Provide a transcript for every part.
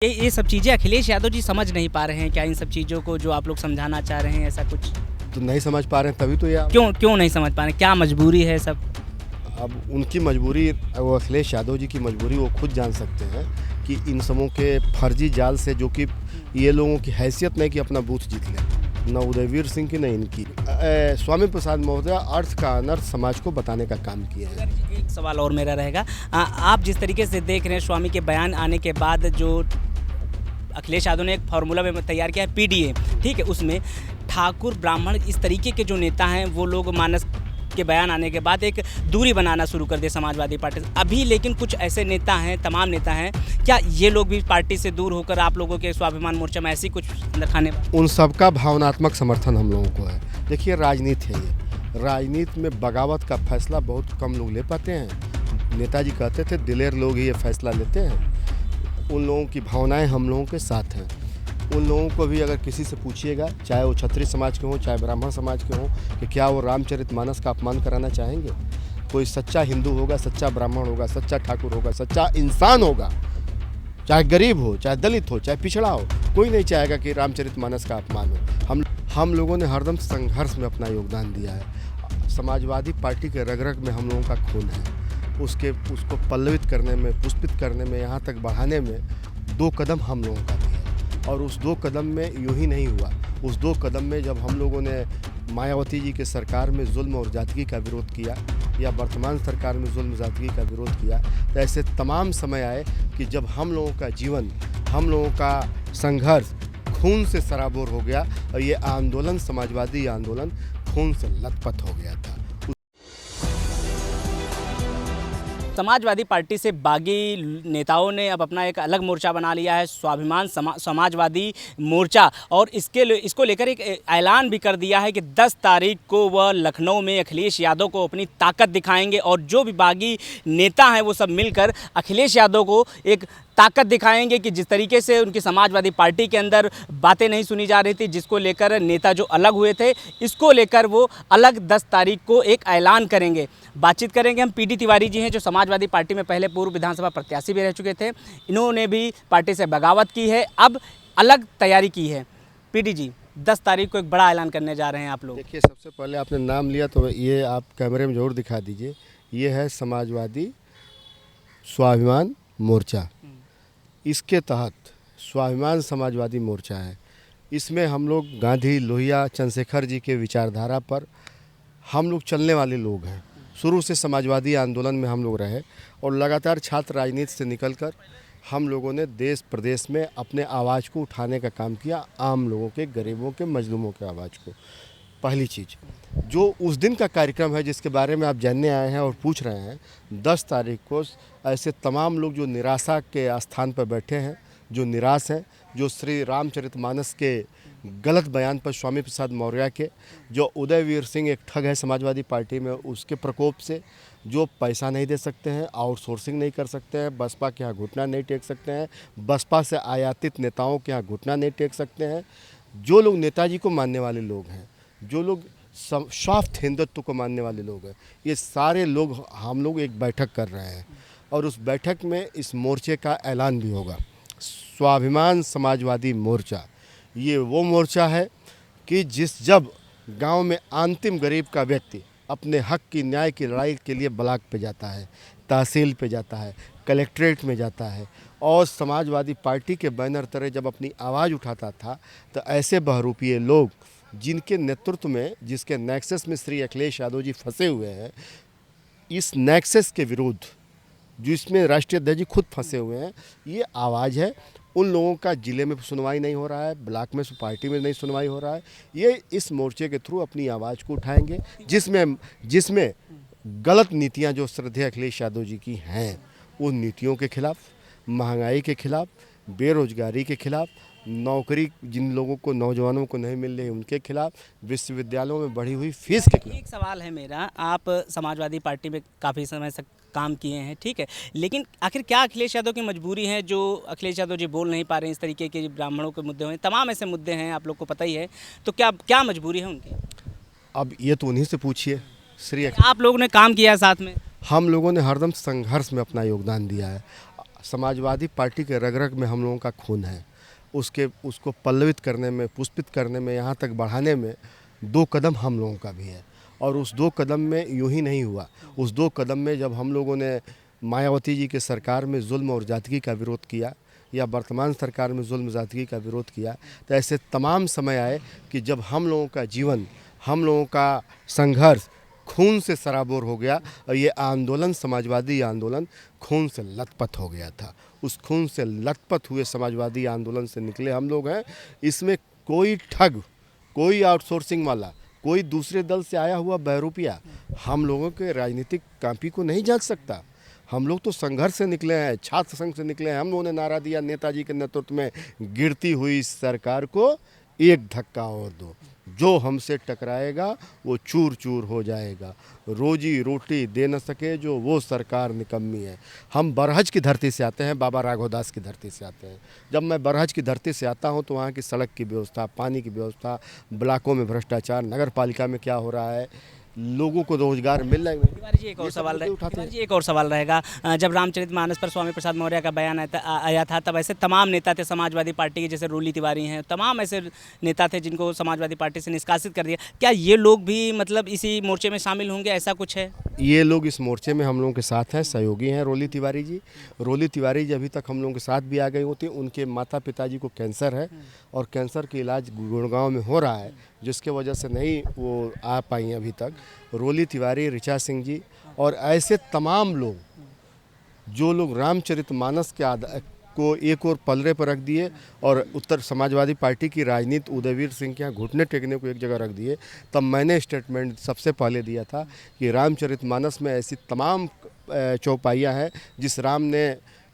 ये सब चीज़ें अखिलेश यादव जी समझ नहीं पा रहे हैं क्या इन सब चीज़ों को जो आप लोग समझाना चाह रहे हैं, ऐसा कुछ? तो नहीं समझ पा रहे हैं तभी तो ये क्यों नहीं समझ पा रहे हैं? क्या मजबूरी है सब? अब उनकी मजबूरी, वो अखिलेश यादव जी की मजबूरी वो खुद जान सकते हैं कि इन सबों के फर्जी जाल से, जो कि ये लोगों की हैसियत नहीं कि अपना बूथ जीत लें, न उदयवीर सिंह की न इनकी। स्वामी प्रसाद महोदय अर्थ का अनर्थ समाज को बताने का काम किए हैं। एक सवाल और मेरा रहेगा, आप जिस तरीके से देख रहे हैं स्वामी के बयान आने के बाद जो अखिलेश यादव ने एक फार्मूला में तैयार किया है पीडीए, ठीक है, उसमें ठाकुर ब्राह्मण इस तरीके के जो नेता हैं वो लोग मानस के बयान आने के बाद एक दूरी बनाना शुरू कर दिया समाजवादी पार्टी से। अभी लेकिन कुछ ऐसे नेता हैं, तमाम नेता हैं, क्या ये लोग भी पार्टी से दूर होकर आप लोगों के स्वाभिमान मोर्चा में ऐसी कुछ अंदर खाने? उन सबका भावनात्मक समर्थन हम लोगों को है। देखिए, राजनीति है ये, राजनीति में बगावत का फैसला बहुत कम लोग ले पाते हैं। नेताजी कहते थे दिलेर लोग ही ये फैसला लेते हैं। उन लोगों की भावनाएं हम लोगों के साथ हैं। उन लोगों को भी अगर किसी से पूछिएगा, चाहे वो क्षत्रिय समाज के हों, चाहे ब्राह्मण समाज के हों, कि क्या वो रामचरितमानस का अपमान कराना चाहेंगे? कोई सच्चा हिंदू होगा, सच्चा ब्राह्मण होगा, सच्चा ठाकुर होगा, सच्चा इंसान होगा, चाहे गरीब हो, चाहे दलित हो, चाहे पिछड़ा हो, कोई नहीं चाहेगा कि रामचरितमानस का अपमान हो। हम लोगों ने हरदम संघर्ष में अपना योगदान दिया है। समाजवादी पार्टी के रग रग में हम लोगों का खून है। उसको पल्लवित करने में, पुष्पित करने में, यहाँ तक बढ़ाने में 2 कदम हम लोगों का भी है। और उस 2 कदम में यूं ही नहीं हुआ। उस 2 कदम में जब हम लोगों ने मायावती जी के सरकार में जुल्म और जातिकी का विरोध किया, या वर्तमान सरकार में जुल्म जातिकी का विरोध किया, तो ऐसे तमाम समय आए कि जब हम लोगों का जीवन, हम लोगों का संघर्ष खून से सराबोर हो गया और ये आंदोलन, समाजवादी आंदोलन, खून से लथपथ हो गया था। समाजवादी पार्टी से बागी नेताओं ने अब अपना एक अलग मोर्चा बना लिया है, स्वाभिमान समाजवादी मोर्चा, और इसको लेकर एक ऐलान भी कर दिया है कि 10 तारीख को वह लखनऊ में अखिलेश यादव को अपनी ताकत दिखाएंगे और जो भी बागी नेता हैं वो सब मिलकर अखिलेश यादव को एक ताकत दिखाएंगे कि जिस तरीके से उनकी समाजवादी पार्टी के अंदर बातें नहीं सुनी जा रही थी, जिसको लेकर नेता जो अलग हुए थे, इसको लेकर वो अलग 10 तारीख को एक ऐलान करेंगे। बातचीत करेंगे हम पीडी तिवारी जी हैं, जो समाजवादी पार्टी में पहले पूर्व विधानसभा प्रत्याशी भी रह चुके थे। इन्होंने भी पार्टी से बगावत की है, अब अलग तैयारी की है। पीडी जी, 10 तारीख को एक बड़ा ऐलान करने जा रहे हैं आप लोग। देखिए, सबसे पहले आपने नाम लिया तो ये आप कैमरे में जरूर दिखा दीजिए। ये है समाजवादी स्वाभिमान मोर्चा। इसके तहत स्वाभिमान समाजवादी मोर्चा है। इसमें हम लोग गांधी, लोहिया, चंद्रशेखर जी के विचारधारा पर हम लोग चलने वाले लोग हैं। शुरू से समाजवादी आंदोलन में हम लोग रहे और लगातार छात्र राजनीति से निकलकर हम लोगों ने देश प्रदेश में अपने आवाज़ को उठाने का काम किया, आम लोगों के, गरीबों के, मजलूमों के आवाज़ को। पहली चीज़ जो उस दिन का कार्यक्रम है, जिसके बारे में आप जानने आए हैं और पूछ रहे हैं, 10 तारीख को ऐसे तमाम लोग जो निराशा के स्थान पर बैठे हैं, जो निराश हैं, जो श्री रामचरितमानस के गलत बयान पर स्वामी प्रसाद मौर्य के, जो उदयवीर सिंह एक ठग है समाजवादी पार्टी में, उसके प्रकोप से, जो पैसा नहीं दे सकते हैं, आउटसोर्सिंग नहीं कर सकते हैं, बसपा के यहाँ घुटना नहीं टेक सकते हैं, बसपा से आयातित नेताओं के यहाँ घुटना नहीं टेक सकते हैं, जो लोग नेताजी को मानने वाले लोग हैं, जो लोग सॉफ्ट हिंदुत्व को मानने वाले लोग हैं, ये सारे लोग, हम लोग एक बैठक कर रहे हैं और उस बैठक में इस मोर्चे का ऐलान भी होगा। स्वाभिमान समाजवादी मोर्चा ये वो मोर्चा है कि जब गांव में अंतिम गरीब का व्यक्ति अपने हक की, न्याय की लड़ाई के लिए ब्लॉक पे जाता है, तहसील पे जाता है, कलेक्ट्रेट में जाता है और समाजवादी पार्टी के बैनर तले जब अपनी आवाज़ उठाता था, तो ऐसे बहरूपिये लोग जिनके नेतृत्व में, जिसके नेक्सस में श्री अखिलेश यादव जी फंसे हुए हैं, इस नेक्सस के विरुद्ध जिसमें राष्ट्रीय अध्यक्ष जी खुद फंसे हुए हैं, ये आवाज़ है। उन लोगों का जिले में सुनवाई नहीं हो रहा है, ब्लॉक में पार्टी में नहीं सुनवाई हो रहा है, ये इस मोर्चे के थ्रू अपनी आवाज़ को उठाएंगे, जिसमें गलत नीतियां जो श्रद्धेय अखिलेश यादव जी की हैं, उन नीतियों के खिलाफ, महंगाई के खिलाफ, बेरोजगारी के खिलाफ, नौकरी जिन लोगों को, नौजवानों को नहीं मिल रही उनके खिलाफ, विश्वविद्यालयों में बढ़ी हुई फीस के खिलाफ। एक सवाल है मेरा, आप समाजवादी पार्टी में काफ़ी समय से काम किए हैं, ठीक है, लेकिन आखिर क्या अखिलेश यादव की मजबूरी है जो अखिलेश यादव जी बोल नहीं पा रहे हैं? इस तरीके के ब्राह्मणों के मुद्दे हैं, तमाम ऐसे मुद्दे हैं, आप लोग को पता ही है, तो क्या मजबूरी है उनकी? अब ये तो उन्हीं से पूछिए। आप लोगों ने काम किया है साथ में? हम लोगों ने हरदम संघर्ष में अपना योगदान दिया है। समाजवादी पार्टी के रग रग में हम लोगों का खून है। उसको पल्लवित करने में, पुष्पित करने में, यहाँ तक बढ़ाने में 2 कदम हम लोगों का भी है। और उस 2 कदम में यूं ही नहीं हुआ। उस 2 कदम में जब हम लोगों ने मायावती जी के सरकार में जुल्म और जातिकी का विरोध किया, या वर्तमान सरकार में जुल्म जातिकी का विरोध किया, तो ऐसे तमाम समय आए कि जब हम लोगों का जीवन, हम लोगों का संघर्ष खून से सराबोर हो गया। और ये आंदोलन, समाजवादी आंदोलन खून से लथपथ हो गया था। उस खून से लथपथ हुए समाजवादी आंदोलन से निकले हम लोग हैं। इसमें कोई ठग, कोई आउटसोर्सिंग वाला, कोई दूसरे दल से आया हुआ बहरूपिया हम लोगों के राजनीतिक कापी को नहीं जांच सकता। हम लोग तो संघर्ष से निकले हैं, छात्र संघ से निकले हैं। हम लोगों ने नारा दिया नेताजी के नेतृत्व में, गिरती हुई सरकार को एक धक्का और दो, जो हमसे टकराएगा वो चूर चूर हो जाएगा। रोजी रोटी दे न सके जो, वो सरकार निकम्मी है। हम बरहज की धरती से आते हैं, बाबा राघवदास की धरती से आते हैं। जब मैं बरहज की धरती से आता हूं तो वहाँ की सड़क की व्यवस्था, पानी की व्यवस्था, ब्लॉकों में भ्रष्टाचार, नगर पालिका में क्या हो रहा है, लोगों को रोजगार मिल रहा है। तिवारी जी, एक और सवाल तिवारी जी, एक और सवाल रहेगा। जब रामचरितमानस पर स्वामी प्रसाद मौर्य का बयान आया था, तब ऐसे तमाम नेता थे समाजवादी पार्टी के, जैसे रूली तिवारी हैं, तमाम ऐसे नेता थे जिनको समाजवादी पार्टी से निष्कासित कर दिया। क्या ये लोग भी मतलब इसी मोर्चे में शामिल होंगे, ऐसा कुछ है? ये लोग इस मोर्चे में हम लोगों के साथ हैं, सहयोगी हैं। रोली तिवारी जी अभी तक हम लोगों के साथ भी आ गई होती। उनके माता पिताजी को कैंसर है और कैंसर का इलाज गुड़गांव में हो रहा है, जिसके वजह से नहीं वो आ पाई अभी तक। रोली तिवारी, ऋचा सिंह जी और ऐसे तमाम लोग जो लोग रामचरितमानस के को एक और पलरे पर रख दिए और उत्तर समाजवादी पार्टी की राजनीति उदयवीर सिंह के यहाँ घुटने टेकने को एक जगह रख दिए। तब मैंने स्टेटमेंट सबसे पहले दिया था कि रामचरितमानस में ऐसी तमाम चौपाइयाँ हैं जिस राम ने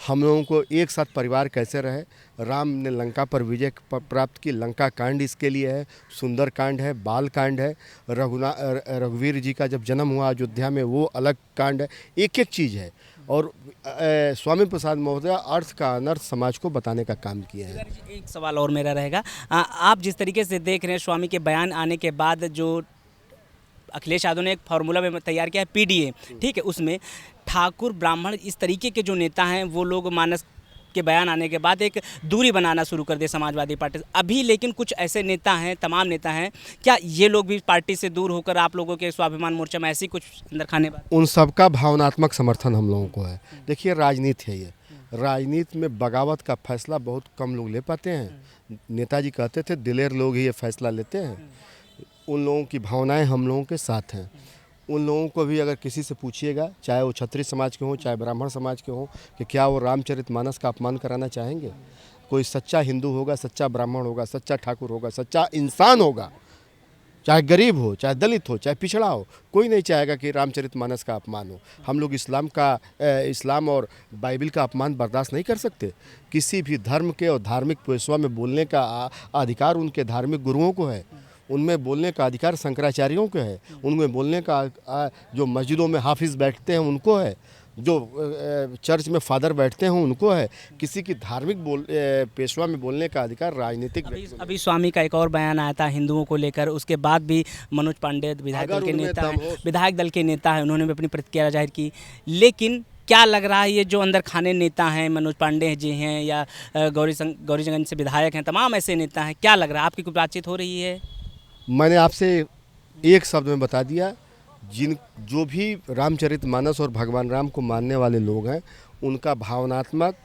हम लोगों को एक साथ परिवार कैसे रहे। राम ने लंका पर विजय प्राप्त की, लंका कांड इसके लिए है, सुंदर कांड है, बाल कांड है, रघुवीर जी का जब जन्म हुआ अयोध्या में वो अलग कांड है। एक एक चीज़ है। और स्वामी प्रसाद महोदय अर्थ का अनर्थ समाज को बताने का काम किए हैं। एक सवाल और मेरा रहेगा, आप जिस तरीके से देख रहे हैं स्वामी के बयान आने के बाद जो अखिलेश यादव ने एक फार्मूला में तैयार किया है पीडीए, ठीक है, उसमें ठाकुर ब्राह्मण इस तरीके के जो नेता हैं वो लोग मानस के बयान आने के बाद एक दूरी बनाना शुरू कर दे समाजवादी पार्टी से। अभी लेकिन कुछ ऐसे नेता हैं, तमाम नेता हैं, क्या ये लोग भी पार्टी से दूर होकर आप लोगों के स्वाभिमान मोर्चा में ऐसी कुछ अंदर खाने बात? उन सबका भावनात्मक समर्थन हम लोगों को है। देखिए राजनीति है, ये राजनीति में बगावत का फैसला बहुत कम लोग ले पाते हैं। नेताजी कहते थे दिलेर लोग ही ये फैसला लेते हैं। उन लोगों की भावनाएं हम लोगों के साथ हैं। उन लोगों को भी अगर किसी से पूछिएगा, चाहे वो क्षत्रिय समाज के हों, चाहे ब्राह्मण समाज के हों, कि क्या वो रामचरितमानस का अपमान कराना चाहेंगे? कोई सच्चा हिंदू होगा, सच्चा ब्राह्मण होगा, सच्चा ठाकुर होगा, सच्चा इंसान होगा, चाहे गरीब हो, चाहे दलित हो, चाहे पिछड़ा हो, कोई नहीं चाहेगा कि रामचरितमानस का अपमान हो। हम लोग इस्लाम और बाइबल का अपमान बर्दाश्त नहीं कर सकते। किसी भी धर्म के और धार्मिक पेशवा में बोलने का अधिकार उनके धार्मिक गुरुओं को है। उनमें बोलने का अधिकार शंकराचार्यों को है। उनमें बोलने का जो मस्जिदों में हाफिज़ बैठते हैं उनको है, जो चर्च में फादर बैठते हैं उनको है। किसी की धार्मिक पेशवा में बोलने का अधिकार राजनीतिक। अभी स्वामी का एक और बयान आया था हिंदुओं को लेकर, उसके बाद भी मनोज पांडे विधायक दल के नेता हैं, उन्होंने भी अपनी प्रतिक्रिया जाहिर की। लेकिन क्या लग रहा है ये जो अंदर खाने नेता हैं, मनोज पांडे जी हैं या गौरीजंगन से विधायक हैं, तमाम ऐसे नेता हैं, क्या लग रहा है आपकी कोई बातचीत हो रही है? मैंने आपसे एक शब्द में बता दिया, जो भी रामचरितमानस और भगवान राम को मानने वाले लोग हैं उनका भावनात्मक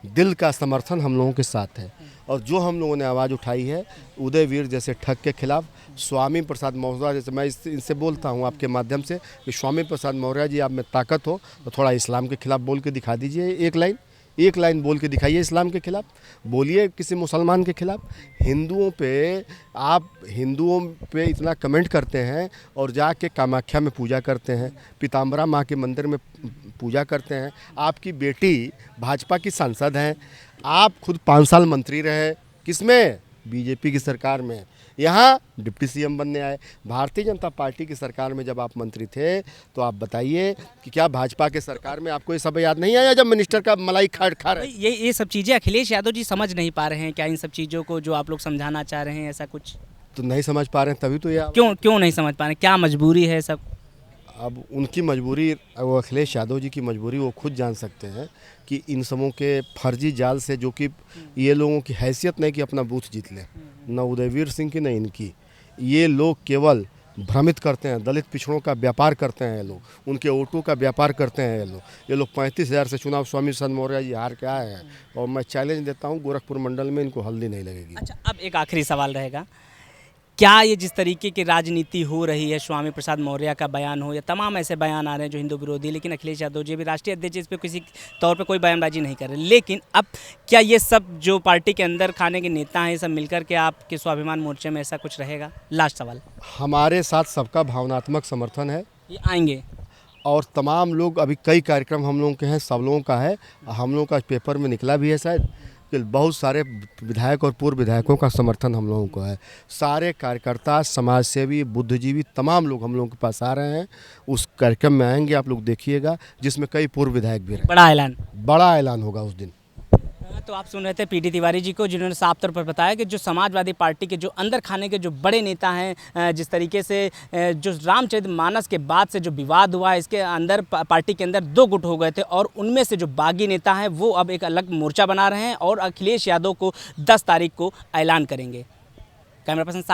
दिल का समर्थन हम लोगों के साथ है। और जो हम लोगों ने आवाज़ उठाई है उदयवीर जैसे ठग के खिलाफ, स्वामी प्रसाद मौर्य जैसे, मैं इनसे बोलता हूँ आपके माध्यम से कि स्वामी प्रसाद मौर्य जी, आप में ताकत हो तो थोड़ा इस्लाम के खिलाफ बोल के दिखा दीजिए। एक लाइन बोल के दिखाइए इस्लाम के खिलाफ, बोलिए किसी मुसलमान के खिलाफ। आप हिंदुओं पे इतना कमेंट करते हैं और जाके कामाख्या में पूजा करते हैं, पीताम्बरा माँ के मंदिर में पूजा करते हैं। आपकी बेटी भाजपा की सांसद हैं, आप खुद 5 साल मंत्री रहे, किसमें? बीजेपी की सरकार में। यहाँ डिप्टी सीएम बनने आए। भारतीय जनता पार्टी की सरकार में जब आप मंत्री थे तो आप बताइए कि क्या भाजपा के सरकार में आपको ये सब याद नहीं आया जब मिनिस्टर का मलाई खा रहे? ये सब चीज़ें अखिलेश यादव जी समझ नहीं पा रहे हैं क्या इन सब चीज़ों को जो आप लोग समझाना चाह रहे हैं? ऐसा कुछ तो नहीं समझ पा रहे हैं, तभी तो ये क्यों नहीं समझ पा रहे हैं? क्या मजबूरी है सब? अब उनकी मजबूरी, वो अखिलेश यादव जी की मजबूरी वो खुद जान सकते हैं कि इन समूह के फर्जी जाल से, जो कि ये लोगों की हैसियत नहीं कि अपना बूथ जीत लें, न उदयवीर सिंह की न इनकी। ये लोग केवल भ्रमित करते हैं, दलित पिछड़ों का व्यापार करते हैं ये लोग, उनके वोटों का व्यापार करते हैं ये लोग 35,000 से चुनाव स्वामी प्रसाद मौर्य जी हार के आए हैं, और मैं चैलेंज देता हूँ गोरखपुर मंडल में इनको हल्दी नहीं लगेगी। अच्छा, अब एक आखिरी सवाल रहेगा, क्या ये जिस तरीके की राजनीति हो रही है, स्वामी प्रसाद मौर्य का बयान हो या तमाम ऐसे बयान आ रहे हैं जो हिंदू विरोधी, लेकिन अखिलेश यादव जी भी राष्ट्रीय अध्यक्ष इस पर किसी तौर पे कोई बयानबाजी नहीं कर रहे, लेकिन अब क्या ये सब जो पार्टी के अंदर खाने के नेता हैं, ये सब मिलकर के आपके स्वाभिमान मोर्चे में ऐसा कुछ रहेगा? लास्ट सवाल। हमारे साथ सबका भावनात्मक समर्थन है, ये आएंगे और तमाम लोग, अभी कई कार्यक्रम हम लोगों के हैं, सब लोगों का है, हम लोगों का पेपर में निकला भी है शायद, कि बहुत सारे विधायक और पूर्व विधायकों का समर्थन हम लोगों को है। सारे कार्यकर्ता, समाजसेवी, बुद्धिजीवी, तमाम लोग हम लोगों के पास आ रहे हैं। उस कार्यक्रम में आएंगे, आप लोग देखिएगा, जिसमें कई पूर्व विधायक भी रहे। बड़ा ऐलान होगा उस दिन। तो आप सुन रहे थे पीडी तिवारी जी को, जिन्होंने साफ तौर पर बताया कि जो समाजवादी पार्टी के जो अंदर खाने के जो बड़े नेता हैं, जिस तरीके से जो रामचरितमानस के बाद से जो विवाद हुआ है, इसके अंदर पार्टी के अंदर दो गुट हो गए थे, और उनमें से जो बागी नेता हैं वो अब एक अलग मोर्चा बना रहे हैं और अखिलेश यादव को 10 तारीख को ऐलान करेंगे। Camera person